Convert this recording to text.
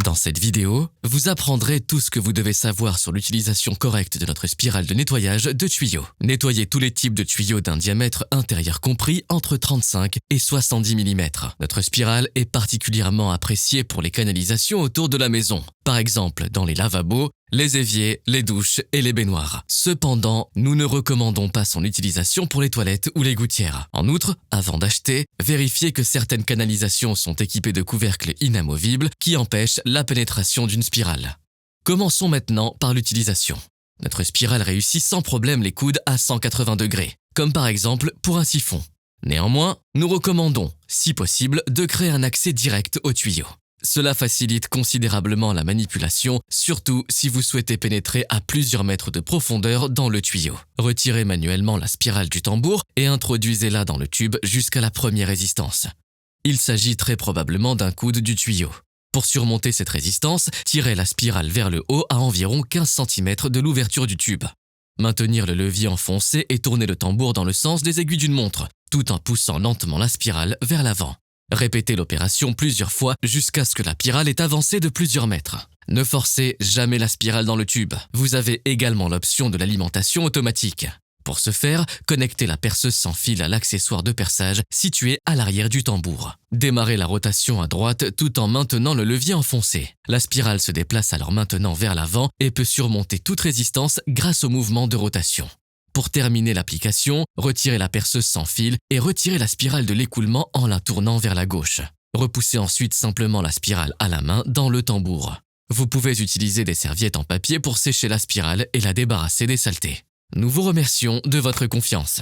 Dans cette vidéo, vous apprendrez tout ce que vous devez savoir sur l'utilisation correcte de notre spirale de nettoyage de tuyaux. Nettoyez tous les types de tuyaux d'un diamètre intérieur compris entre 35 et 70 mm. Notre spirale est particulièrement appréciée pour les canalisations autour de la maison, par exemple dans les lavabos, les éviers, les douches et les baignoires. Cependant, nous ne recommandons pas son utilisation pour les toilettes ou les gouttières. En outre, avant d'acheter, vérifiez que certaines canalisations sont équipées de couvercles inamovibles qui empêchent la pénétration d'une spirale. Commençons maintenant par l'utilisation. Notre spirale réussit sans problème les coudes à 180 degrés, comme par exemple pour un siphon. Néanmoins, nous recommandons, si possible, de créer un accès direct au tuyau. Cela facilite considérablement la manipulation, surtout si vous souhaitez pénétrer à plusieurs mètres de profondeur dans le tuyau. Retirez manuellement la spirale du tambour et introduisez-la dans le tube jusqu'à la première résistance. Il s'agit très probablement d'un coude du tuyau. Pour surmonter cette résistance, tirez la spirale vers le haut à environ 15 cm de l'ouverture du tube. Maintenir le levier enfoncé et tourner le tambour dans le sens des aiguilles d'une montre, tout en poussant lentement la spirale vers l'avant. Répétez l'opération plusieurs fois jusqu'à ce que la spirale ait avancé de plusieurs mètres. Ne forcez jamais la spirale dans le tube. Vous avez également l'option de l'alimentation automatique. Pour ce faire, connectez la perceuse sans fil à l'accessoire de perçage situé à l'arrière du tambour. Démarrez la rotation à droite tout en maintenant le levier enfoncé. La spirale se déplace alors maintenant vers l'avant et peut surmonter toute résistance grâce au mouvement de rotation. Pour terminer l'application, retirez la perceuse sans fil et retirez la spirale de l'écoulement en la tournant vers la gauche. Repoussez ensuite simplement la spirale à la main dans le tambour. Vous pouvez utiliser des serviettes en papier pour sécher la spirale et la débarrasser des saletés. Nous vous remercions de votre confiance.